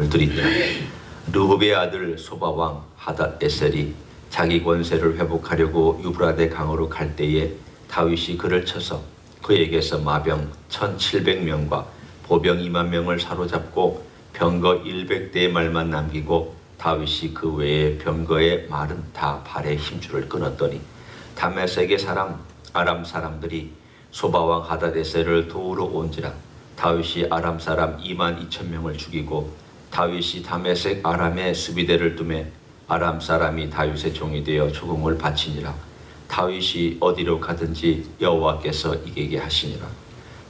드리니라. 르홉의 아들 소바왕 하닷에셀이 자기 권세를 회복하려고 유브라데 강으로 갈 때에 다윗이 그를 쳐서 그에게서 마병 1700명과 보병 2만 명을 사로잡고 병거 100대의 말만 남기고 다윗이 그 외의 병거의 말은 다 발에 힘줄을 끊었더니 다메섹의 사람 아람 사람들이 소바왕 하닷에셀을 도우러 온지라. 다윗이 아람 사람 2만 2천 명을 죽이고 다윗이 다메섹 아람의 수비대를 두매 아람 사람이 다윗의 종이 되어 조공을 바치니라. 다윗이 어디로 가든지 여호와께서 이기게 하시니라.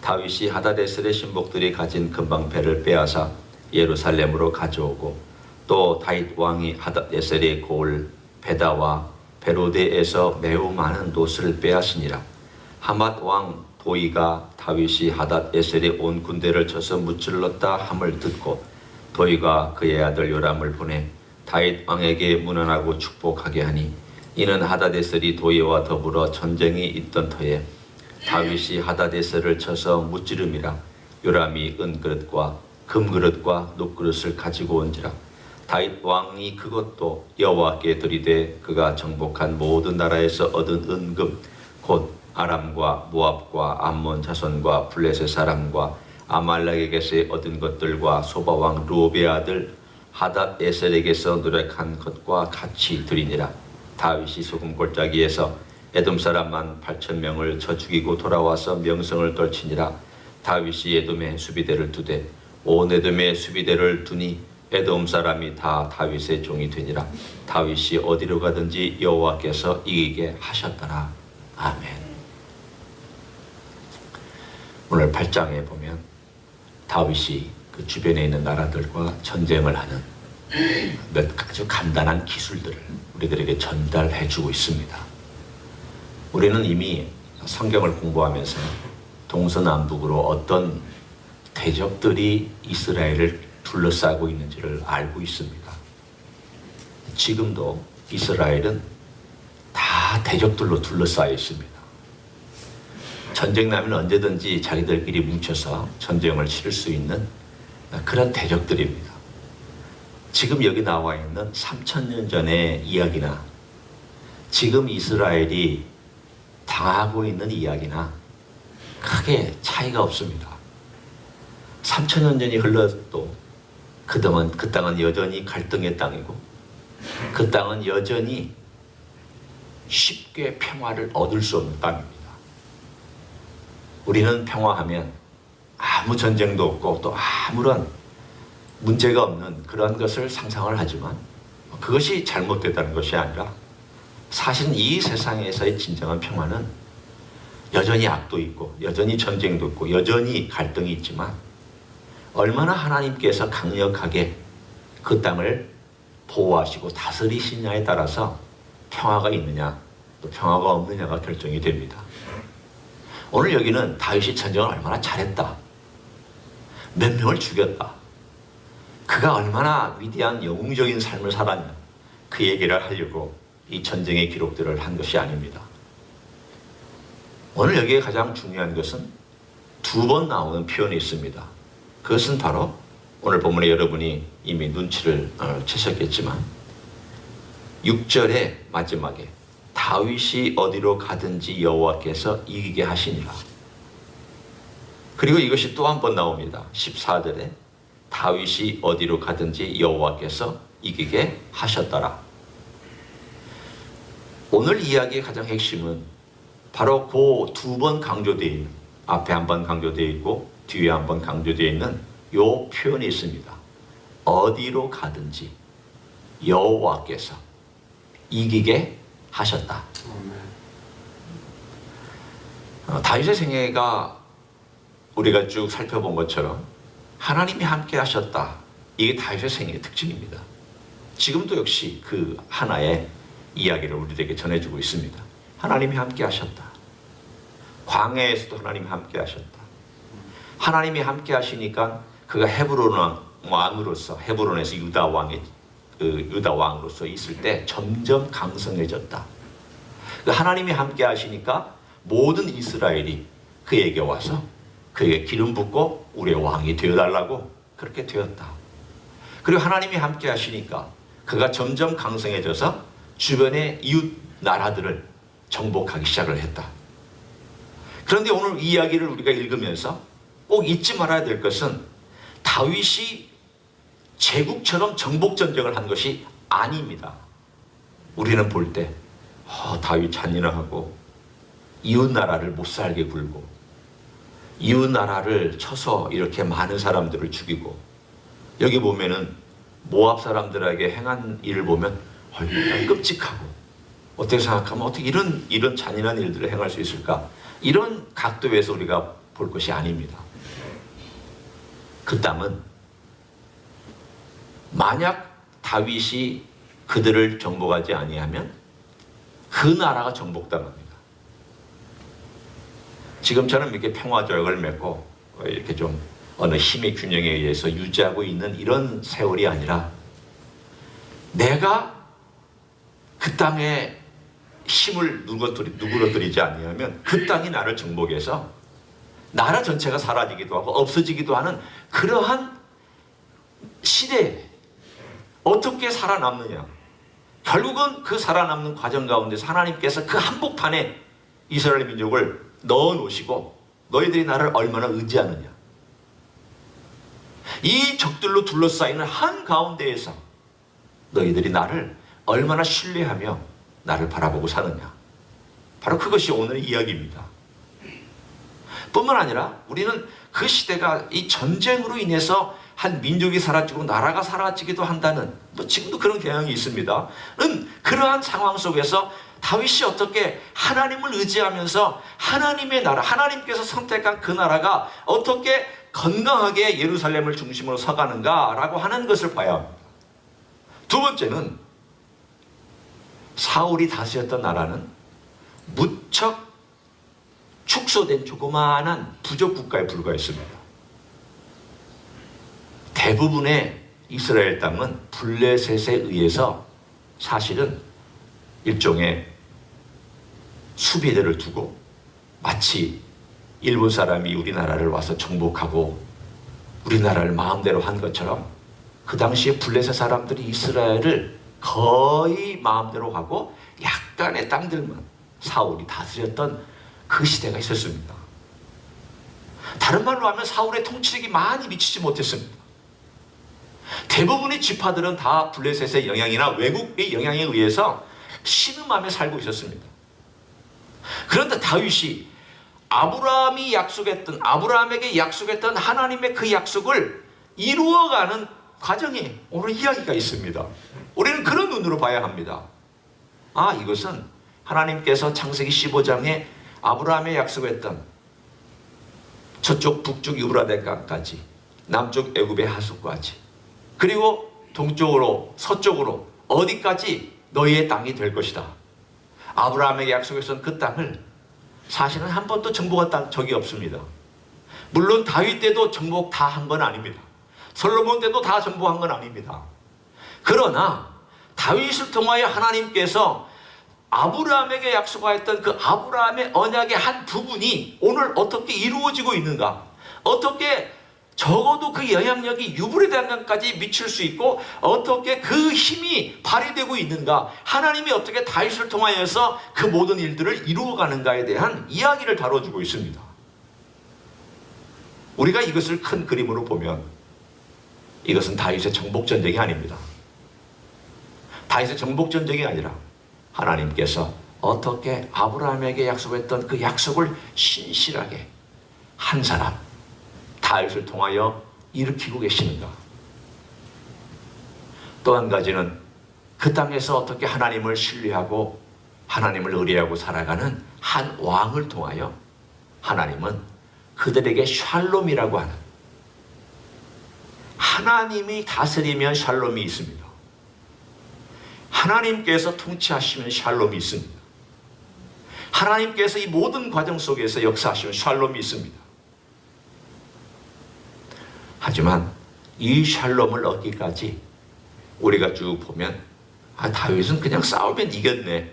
다윗이 하닷에셀의 신복들이 가진 금방패를 빼앗아 예루살렘으로 가져오고 또 다윗 왕이 하닷에셀의 고을 베다와 베로데에서 매우 많은 돛을 빼앗으니라. 하맛 왕 도이가 다윗이 하닷에셀의 온 군대를 쳐서 무찔렀다 함을 듣고 도이가 그의 아들 요람을 보내 다윗 왕에게 문안하고 축복하게 하니 이는 하닷에셀이 도이와 더불어 전쟁이 있던 터에 다윗이 하닷에셀을 쳐서 무찌름이라. 요람이 은그릇과 금그릇과 녹그릇을 가지고 온지라. 다윗 왕이 그것도 여호와께 드리되 그가 정복한 모든 나라에서 얻은 은금 곧 아람과 모압과 암몬 자손과 블레셋 사람과 아말렉에게서 얻은 것들과 소바왕 르홉의 아들 하닷에셀에게서 노력한 것과 같이 드리니라. 다윗이 소금 골짜기에서 에돔 사람만 8,000명을 쳐 죽이고 돌아와서 명성을 떨치니라. 다윗이 에돔의 수비대를 두되 온 에돔의 수비대를 두니 에돔 사람이 다 다윗의 종이 되니라. 다윗이 어디로 가든지 여호와께서 이기게 하셨더라. 아멘. 오늘 8장에 보면 다윗이 그 주변에 있는 나라들과 전쟁을 하는 몇 아주 간단한 기술들을 우리들에게 전달해 주고 있습니다. 우리는 이미 성경을 공부하면서 동서남북으로 어떤 대적들이 이스라엘을 둘러싸고 있는지를 알고 있습니다. 지금도 이스라엘은 다 대적들로 둘러싸여 있습니다. 전쟁 나면 언제든지 자기들끼리 뭉쳐서 전쟁을 치를 수 있는 그런 대적들입니다. 지금 여기 나와 있는 3000년 전의 이야기나 지금 이스라엘이 당하고 있는 이야기나 크게 차이가 없습니다. 3000년 전이 흘러도 그 땅은 여전히 갈등의 땅이고 그 땅은 여전히 쉽게 평화를 얻을 수 없는 땅입니다. 우리는 평화하면 아무 전쟁도 없고 또 아무런 문제가 없는 그런 것을 상상을 하지만 그것이 잘못됐다는 것이 아니라 사실 이 세상에서의 진정한 평화는 여전히 악도 있고 여전히 전쟁도 있고 여전히 갈등이 있지만 얼마나 하나님께서 강력하게 그 땅을 보호하시고 다스리시냐에 따라서 평화가 있느냐 또 평화가 없느냐가 결정이 됩니다. 오늘 여기는 다윗이 전쟁을 얼마나 잘했다, 몇 명을 죽였다, 그가 얼마나 위대한 영웅적인 삶을 살았냐 그 얘기를 하려고 이 전쟁의 기록들을 한 것이 아닙니다. 오늘 여기에 가장 중요한 것은 두 번 나오는 표현이 있습니다. 그것은 바로 오늘 본문에 여러분이 이미 눈치를 채셨겠지만 6절의 마지막에 다윗이 어디로 가든지 여호와께서 이기게 하시니라. 그리고 이것이 또 한 번 나옵니다. 14절에 다윗이 어디로 가든지 여호와께서 이기게 하셨더라. 오늘 이야기의 가장 핵심은 바로 그 두 번 강조되어 있는, 앞에 한 번 강조되어 있고 뒤에 한 번 강조되어 있는 이 표현이 있습니다. 어디로 가든지 여호와께서 이기게 하셨다. 다윗의 생애가 우리가 쭉 살펴본 것처럼 하나님이 함께 하셨다. 이게 다윗의 생애의 특징입니다. 지금도 역시 그 하나의 이야기를 우리에게 전해주고 있습니다. 하나님이 함께 하셨다. 광야에서도 하나님이 함께 하셨다. 하나님이 함께 하시니까 그가 헤브론 왕으로서 헤브론에서 유다 왕으로서 있을 때 점점 강성해졌다. 하나님이 함께 하시니까 모든 이스라엘이 그에게 와서 그에게 기름 붓고 우리의 왕이 되어달라고 그렇게 되었다. 그리고 하나님이 함께 하시니까 그가 점점 강성해져서 주변의 이웃 나라들을 정복하기 시작을 했다. 그런데 오늘 이 이야기를 우리가 읽으면서 꼭 잊지 말아야 될 것은 다윗이 제국처럼 정복 전쟁을 한 것이 아닙니다. 우리는 볼 때 다윗 잔인하고 이웃 나라를 못 살게 굴고 이웃 나라를 쳐서 이렇게 많은 사람들을 죽이고, 여기 보면은 모압 사람들에게 행한 일을 보면 끔찍하고, 어떻게 생각하면 어떻게 이런 잔인한 일들을 행할 수 있을까? 이런 각도에서 우리가 볼 것이 아닙니다. 그 땅은 만약 다윗이 그들을 정복하지 아니하면 그 나라가 정복당합니다. 지금처럼 이렇게 평화조약을 맺고 이렇게 좀 어느 힘의 균형에 의해서 유지하고 있는 이런 세월이 아니라, 내가 그 땅에 힘을 누그러뜨리지 아니하면 그 땅이 나를 정복해서 나라 전체가 사라지기도 하고 없어지기도 하는 그러한 시대에 어떻게 살아남느냐. 결국은 그 살아남는 과정 가운데서 하나님께서 그 한복판에 이스라엘 민족을 넣어 놓으시고, 너희들이 나를 얼마나 의지하느냐, 이 적들로 둘러싸이는 한 가운데에서 너희들이 나를 얼마나 신뢰하며 나를 바라보고 사느냐. 바로 그것이 오늘의 이야기입니다. 뿐만 아니라 우리는 그 시대가 이 전쟁으로 인해서 한 민족이 사라지고 나라가 사라지기도 한다는, 지금도 그런 경향이 있습니다. 그러한 상황 속에서 다윗이 어떻게 하나님을 의지하면서 하나님의 나라, 하나님께서 선택한 그 나라가 어떻게 건강하게 예루살렘을 중심으로 서가는가라고 하는 것을 봐야 합니다. 두 번째는 사울이 다스렸던 나라는 무척 축소된 조그마한 부족 국가에 불과했습니다. 대부분의 이스라엘 땅은 블레셋에 의해서 사실은 일종의 수비대를 두고 마치 일본 사람이 우리나라를 와서 정복하고 우리나라를 마음대로 한 것처럼 그 당시에 블레셋 사람들이 이스라엘을 거의 마음대로 하고 약간의 땅들만 사울이 다스렸던 그 시대가 있었습니다. 다른 말로 하면 사울의 통치력이 많이 미치지 못했습니다. 대부분의 지파들은 다 블레셋의 영향이나 외국의 영향에 의해서 신음하며 살고 있었습니다. 그런데 다윗이 아브라함에게 약속했던 하나님의 그 약속을 이루어가는 과정에 오늘 이야기가 있습니다. 우리는 그런 눈으로 봐야 합니다. 이것은 하나님께서 창세기 15장에 아브라함에 약속했던 저쪽 북쪽 유브라데 강까지, 남쪽 애굽의 하수까지, 그리고 동쪽으로 서쪽으로 어디까지 너희의 땅이 될 것이다. 아브라함에게 약속했던 그 땅을 사실은 한 번도 정복한 적이 없습니다. 물론 다윗 때도 정복 다 한 건 아닙니다. 솔로몬 때도 다 정복한 건 아닙니다. 그러나 다윗을 통하여 하나님께서 아브라함에게 약속하였던 그 아브라함의 언약의 한 부분이 오늘 어떻게 이루어지고 있는가, 어떻게 적어도 그 영향력이 유브라데 강까지 미칠 수 있고 어떻게 그 힘이 발휘되고 있는가, 하나님이 어떻게 다윗을 통하여서 그 모든 일들을 이루어가는가에 대한 이야기를 다뤄주고 있습니다. 우리가 이것을 큰 그림으로 보면 이것은 다윗의 정복전쟁이 아닙니다. 다윗의 정복전쟁이 아니라 하나님께서 어떻게 아브라함에게 약속했던 그 약속을 신실하게 한 사람 다윗을 통하여 일으키고 계시는가. 또 한 가지는 그 땅에서 어떻게 하나님을 신뢰하고 하나님을 의뢰하고 살아가는 한 왕을 통하여 하나님은 그들에게 샬롬이라고 하는, 하나님이 다스리면 샬롬이 있습니다. 하나님께서 통치하시면 샬롬이 있습니다. 하나님께서 이 모든 과정 속에서 역사하시면 샬롬이 있습니다. 하지만 이 샬롬을 얻기까지 우리가 쭉 보면 다윗은 그냥 싸우면 이겼네.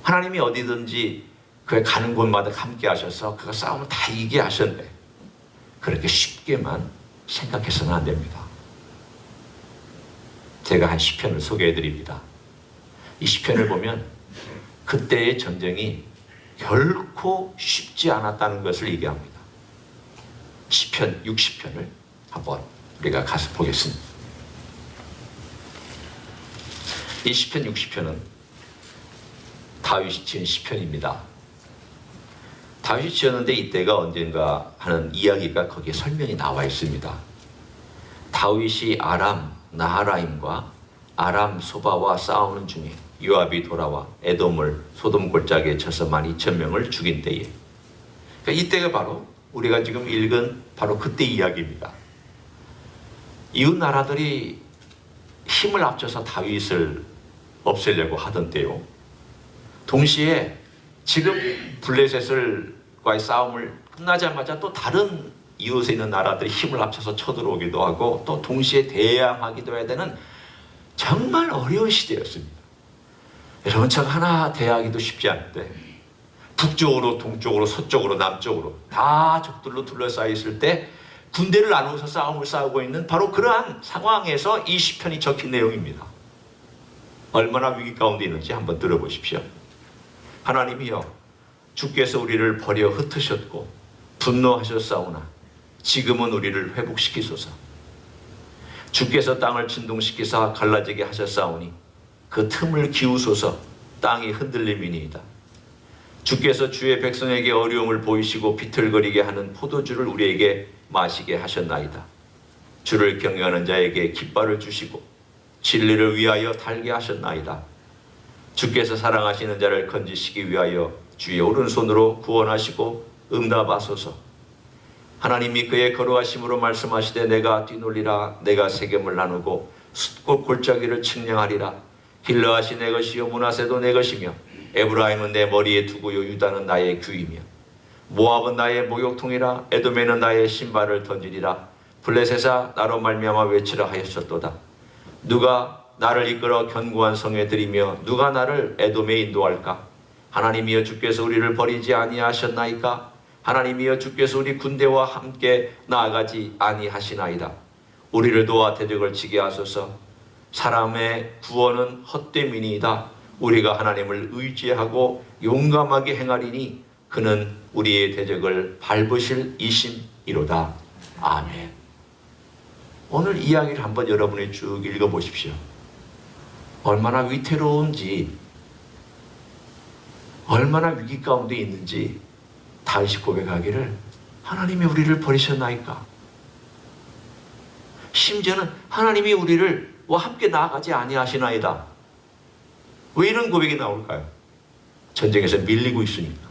하나님이 어디든지 그의 가는 곳마다 함께 하셔서 그가 싸우면 다 이기게 하셨네. 그렇게 쉽게만 생각해서는 안 됩니다. 제가 한 시편을 소개해 드립니다. 이 시편을 보면 그때의 전쟁이 결코 쉽지 않았다는 것을 얘기합니다. 시편 60편을 한번 우리가 가서 보겠습니다. 이 시편 60편은 다윗이 지은 시편입니다. 다윗이 지었는데 이때가 언젠가 하는 이야기가 거기에 설명이 나와 있습니다. 다윗이 아람 나하라임과 아람 소바와 싸우는 중에 요압이 돌아와 에돔을 소돔 골짜기에 쳐서 12,000명을 죽인 때에, 그러니까 이때가 바로 우리가 지금 읽은 바로 그때 이야기입니다. 이웃 나라들이 힘을 합쳐서 다윗을 없애려고 하던 때요. 동시에 지금 블레셋과의 싸움을 끝나자마자 또 다른 이웃에 있는 나라들이 힘을 합쳐서 쳐들어오기도 하고 또 동시에 대항하기도 해야 되는 정말 어려운 시대였습니다. 여러분, 저 하나 대하기도 쉽지 않은데 북쪽으로 동쪽으로 서쪽으로 남쪽으로 다 적들로 둘러싸여 있을 때 군대를 나누어서 싸움을 싸우고 있는 바로 그러한 상황에서 이 시편이 적힌 내용입니다. 얼마나 위기 가운데 있는지 한번 들어보십시오. 하나님이여, 주께서 우리를 버려 흩으셨고 분노하셨사오나 지금은 우리를 회복시키소서. 주께서 땅을 진동시키사 갈라지게 하셨사오니 그 틈을 기우소서. 땅이 흔들림이니이다. 주께서 주의 백성에게 어려움을 보이시고 비틀거리게 하는 포도주를 우리에게 마시게 하셨나이다. 주를 경외하는 자에게 깃발을 주시고 진리를 위하여 달게 하셨나이다. 주께서 사랑하시는 자를 건지시기 위하여 주의 오른손으로 구원하시고 응답하소서. 하나님이 그의 거룩하심으로 말씀하시되 내가 뛰놀리라. 내가 세겜을 나누고 숫꽃 골짜기를 측량하리라. 길르앗이 내 것이요 므낫세도 내 것이며 에브라임은 내 머리에 두고요 유다는 나의 귀이며 모압은 나의 목욕통이라. 에돔에는 나의 신발을 던지리라. 블레셋아 나로 말미암아 외치라 하셨도다. 누가 나를 이끌어 견고한 성에 들이며 누가 나를 에돔에 인도할까? 하나님이여, 주께서 우리를 버리지 아니하셨나이까? 하나님이여, 주께서 우리 군대와 함께 나아가지 아니하시나이다. 우리를 도와 대적을 치게 하소서. 사람의 구원은 헛됨이니이다. 우리가 하나님을 의지하고 용감하게 행하리니 그는 우리의 대적을 밟으실 이심이로다. 아멘. 오늘 이야기를 한번 여러분이 쭉 읽어보십시오. 얼마나 위태로운지, 얼마나 위기 가운데 있는지 다윗이 고백하기를 하나님이 우리를 버리셨나이까? 심지어는 하나님이 우리를 함께 나아가지 아니하시나이다. 왜 이런 고백이 나올까요? 전쟁에서 밀리고 있으니까.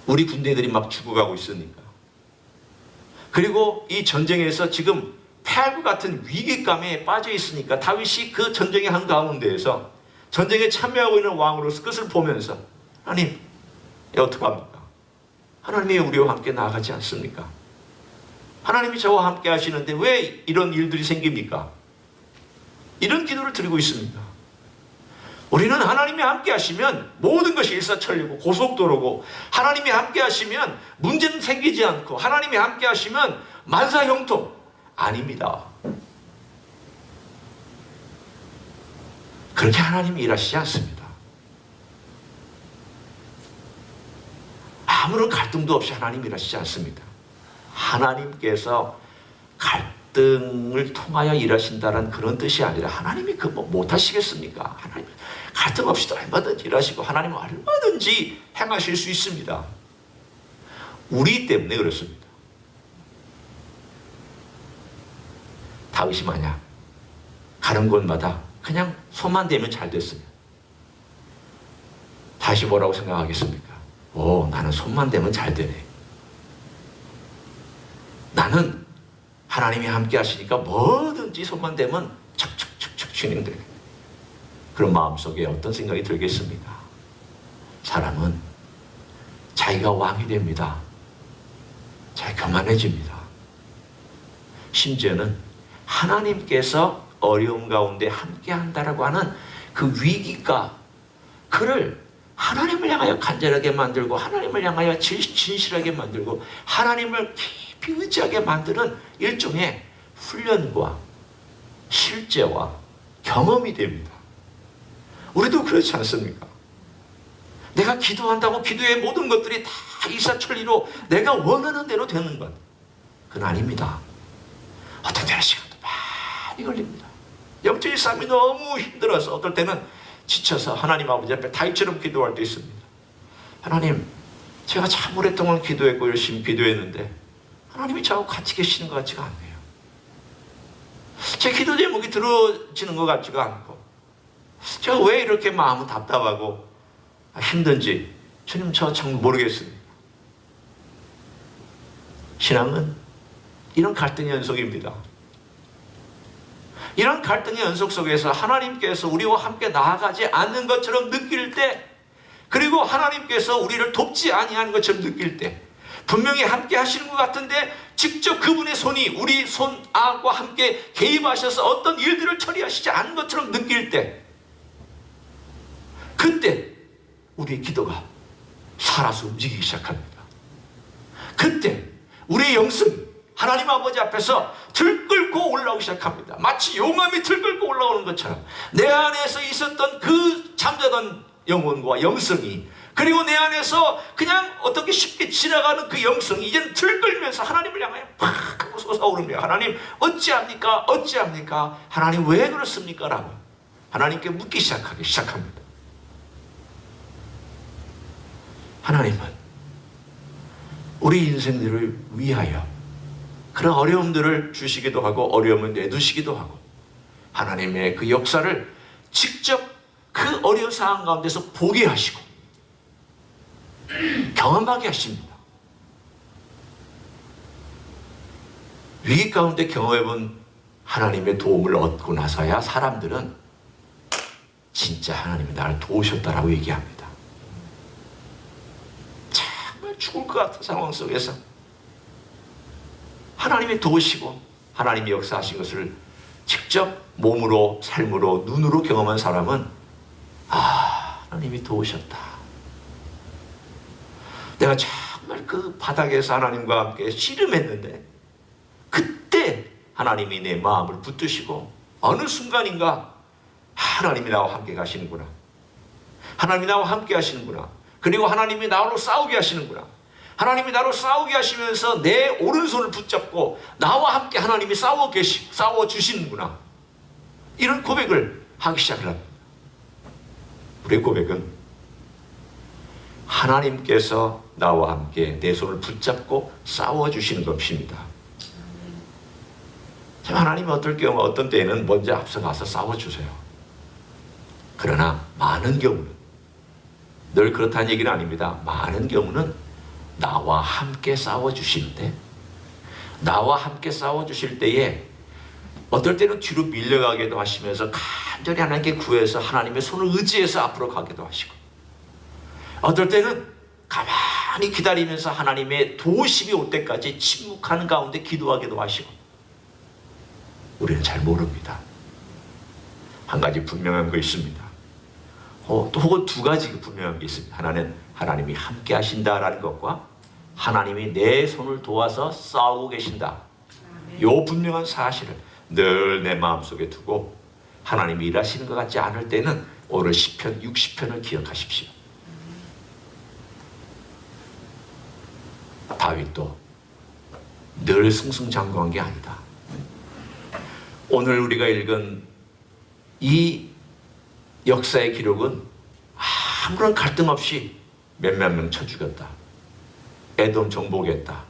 우리 군대들이 막 죽어가고 있으니까. 그리고 이 전쟁에서 지금 패할 것 같은 위기감에 빠져 있으니까 다윗이 그 전쟁의 한가운데에서 전쟁에 참여하고 있는 왕으로서 그것을 보면서 하나님, 어떡합니까? 하나님이 우리와 함께 나아가지 않습니까? 하나님이 저와 함께 하시는데 왜 이런 일들이 생깁니까? 이런 기도를 드리고 있습니다. 우리는 하나님이 함께 하시면 모든 것이 일사천리고 고속도로고, 하나님이 함께 하시면 문제는 생기지 않고, 하나님이 함께 하시면 만사형통. 아닙니다. 그렇게 하나님이 일하시지 않습니다. 아무런 갈등도 없이 하나님이 일하시지 않습니다. 하나님께서 갈등을 통하여 일하신다는 그런 뜻이 아니라 하나님이 그거 못하시겠습니까? 하나님 갈등 없이도 얼마든지 일하시고 하나님은 얼마든지 행하실 수 있습니다. 우리 때문에 그렇습니다. 다윗이 만약 가는 곳마다 그냥 손만 대면 잘 됐으면 다시 뭐라고 생각하겠습니까? 오, 나는 손만 대면 잘 되네. 나는 하나님이 함께 하시니까 뭐든지 손만 대면 척척척척 진행되네. 그런 마음속에 어떤 생각이 들겠습니까? 사람은 자기가 왕이 됩니다. 잘 교만해집니다. 심지어는 하나님께서 어려움 가운데 함께 한다라고 하는 그 위기가 그를 하나님을 향하여 간절하게 만들고, 하나님을 향하여 진실하게 만들고, 하나님을 깊이 깊이 의지하게 만드는 일종의 훈련과 실제와 경험이 됩니다. 우리도 그렇지 않습니까? 내가 기도한다고 기도의 모든 것들이 다 일사천리로 내가 원하는 대로 되는 것, 그건 아닙니다. 어떤 때는 시간도 많이 걸립니다. 영적인 싸움이 너무 힘들어서 어떨 때는 지쳐서 하나님 아버지 앞에 다윗처럼 기도할 때 있습니다. 하나님, 제가 참 오랫동안 기도했고 열심히 기도했는데 하나님이 저하고 같이 계시는 것 같지가 않네요. 제 기도 제목이 들어지는 것 같지가 않고, 제가 왜 이렇게 마음은 답답하고 힘든지 주님 저 참 모르겠습니다. 신앙은 이런 갈등의 연속입니다. 이런 갈등의 연속 속에서 하나님께서 우리와 함께 나아가지 않는 것처럼 느낄 때, 그리고 하나님께서 우리를 돕지 아니하는 것처럼 느낄 때, 분명히 함께 하시는 것 같은데 직접 그분의 손이 우리 손아과 함께 개입하셔서 어떤 일들을 처리하시지 않은 것처럼 느낄 때, 그때 우리의 기도가 살아서 움직이기 시작합니다. 그때 우리의 영성이 하나님 아버지 앞에서 들끓고 올라오기 시작합니다. 마치 용암이 들끓고 올라오는 것처럼 내 안에서 있었던 그 잠자던 영혼과 영성이, 그리고 내 안에서 그냥 어떻게 쉽게 지나가는 그 영성이 이제는 들끓면서 하나님을 향하여 팍 하고 솟아오릅니다. 하나님 어찌합니까? 어찌합니까? 하나님 왜 그렇습니까? 라고 하나님께 묻기 시작합니다. 하나님은 우리 인생들을 위하여 그런 어려움들을 주시기도 하고 어려움을 내두시기도 하고, 하나님의 그 역사를 직접 그 어려운 상황 가운데서 보게 하시고 경험하게 하십니다. 위기 가운데 경험해본 하나님의 도움을 얻고 나서야 사람들은 진짜 하나님이 나를 도우셨다라고 얘기합니다. 정말 죽을 것 같은 상황 속에서 하나님이 도우시고 하나님이 역사하신 것을 직접 몸으로, 삶으로, 눈으로 경험한 사람은 하나님이 도우셨다. 내가 정말 그 바닥에서 하나님과 함께 씨름했는데 그때 하나님이 내 마음을 붙드시고 어느 순간인가 하나님이 나와 함께 가시는구나. 하나님이 나와 함께 하시는구나. 그리고 하나님이 나로 싸우게 하시는구나. 하나님이 나로 싸우게 하시면서 내 오른손을 붙잡고 나와 함께 하나님이 싸워주시는구나. 이런 고백을 하기 시작합니다. 우리의 고백은 하나님께서 나와 함께 내 손을 붙잡고 싸워주시는 것입니다. 하나님은 어떨 경우 어떤 때에는 먼저 앞서가서 싸워주세요. 그러나 많은 경우는, 늘 그렇다는 얘기는 아닙니다. 많은 경우는 나와 함께 싸워주시는데, 나와 함께 싸워주실 때에 어떨 때는 뒤로 밀려가기도 하시면서 간절히 하나님께 구해서 하나님의 손을 의지해서 앞으로 가기도 하시고, 어떨 때는 가만히 기다리면서 하나님의 도우심이 올 때까지 침묵하는 가운데 기도하기도 하시고, 우리는 잘 모릅니다. 한 가지 분명한 거 있습니다. 또 혹은 두 가지 분명한 게 있습니다. 하나는 하나님이 함께 하신다라는 것과 하나님이 내 손을 도와서 싸우고 계신다. 이 분명한 사실을 늘 내 마음속에 두고 하나님이 일하시는 것 같지 않을 때는 오늘 시편 60편을 기억하십시오. 다윗도 늘 승승장구한 게 아니다. 오늘 우리가 읽은 이 역사의 기록은 아무런 갈등 없이 몇몇 명 쳐 죽였다. 에돔 정복했다.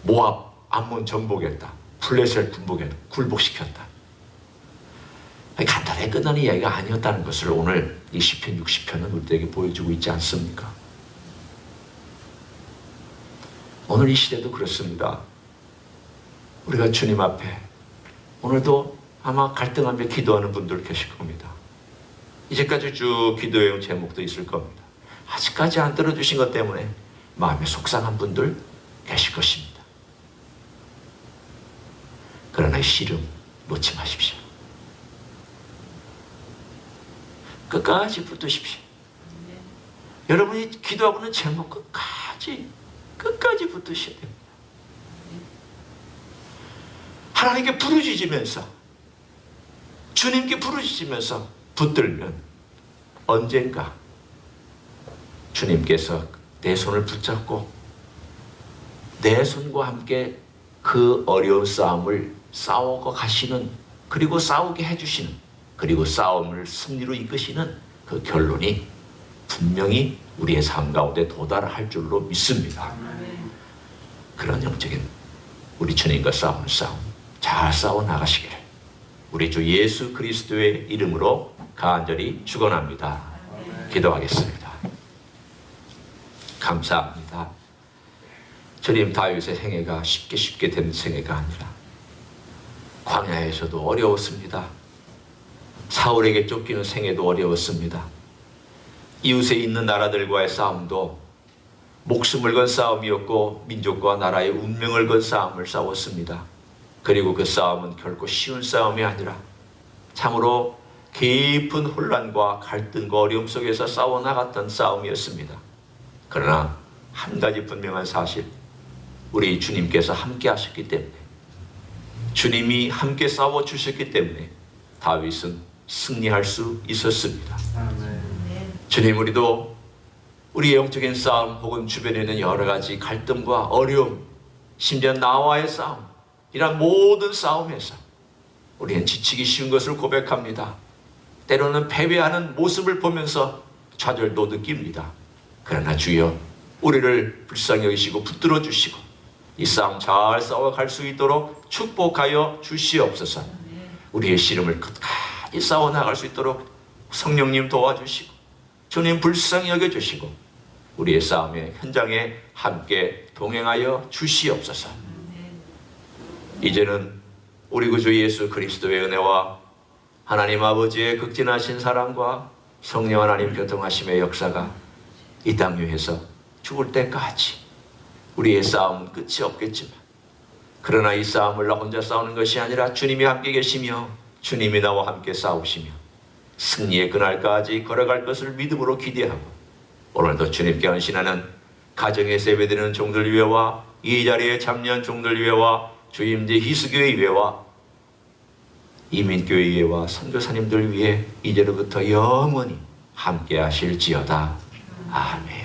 모압, 암몬 정복했다. 블레셋 굴복시켰다. 간단하게 끝나는 이야기가 아니었다는 것을 오늘 이 시편 60편은 우리에게 보여주고 있지 않습니까? 오늘 이 시대도 그렇습니다. 우리가 주님 앞에 오늘도 아마 갈등하며 기도하는 분들 계실 겁니다. 이제까지 쭉 기도해온 제목도 있을 겁니다. 아직까지 안 들어주신 것 때문에 마음에 속상한 분들 계실 것입니다. 그러나 이 씨름 놓지 마십시오. 끝까지 붙드십시오. 여러분이 기도하고는 제목 끝까지 붙드셔야 됩니다. 하나님께 부르짖으면서 주님께 부르짖으면서 붙들면 언젠가 주님께서 내 손을 붙잡고 내 손과 함께 그 어려운 싸움을 싸우고 가시는, 그리고 싸우게 해주시는, 그리고 싸움을 승리로 이끄시는 그 결론이 분명히 우리의 삶 가운데 도달할 줄로 믿습니다. 그런 영적인 우리 주님과 싸우는 싸움 잘 싸워 나가시기를 우리 주 예수 그리스도의 이름으로 간절히 축원합니다. 기도하겠습니다. 감사합니다. 주님, 다윗의 생애가 쉽게 된 생애가 아니라 광야에서도 어려웠습니다. 사울에게 쫓기는 생애도 어려웠습니다. 이웃에 있는 나라들과의 싸움도 목숨을 건 싸움이었고 민족과 나라의 운명을 건 싸움을 싸웠습니다. 그리고 그 싸움은 결코 쉬운 싸움이 아니라 참으로 깊은 혼란과 갈등과 어려움 속에서 싸워나갔던 싸움이었습니다. 그러나 한 가지 분명한 사실, 우리 주님께서 함께 하셨기 때문에, 주님이 함께 싸워주셨기 때문에 다윗은 승리할 수 있었습니다. 주님, 우리도 우리의 영적인 싸움 혹은 주변에 있는 여러 가지 갈등과 어려움, 심지어 나와의 싸움, 이런 모든 싸움에서 우리는 지치기 쉬운 것을 고백합니다. 때로는 패배하는 모습을 보면서 좌절도 느낍니다. 그러나 주여, 우리를 불쌍히 여기시고 붙들어 주시고 이 싸움 잘 싸워갈 수 있도록 축복하여 주시옵소서. 우리의 씨름을 끝까지 싸워나갈 수 있도록 성령님 도와주시고 주님 불쌍히 여겨주시고 우리의 싸움의 현장에 함께 동행하여 주시옵소서. 이제는 우리 구주 예수 그리스도의 은혜와 하나님 아버지의 극진하신 사랑과 성령 하나님 교통하심의 역사가 이 땅 위에서 죽을 때까지 우리의 싸움은 끝이 없겠지만, 그러나 이 싸움을 나 혼자 싸우는 것이 아니라 주님이 함께 계시며 주님이 나와 함께 싸우시며 승리의 그날까지 걸어갈 것을 믿음으로 기대하고, 오늘도 주님께 헌신하는 가정에서 예배드리는 종들 위에와 이 자리에 참여한 종들 위에와 주임제 희수교회 위에와 이민교회 위에와 선교사님들 위해 이제로부터 영원히 함께 하실지어다. 아멘.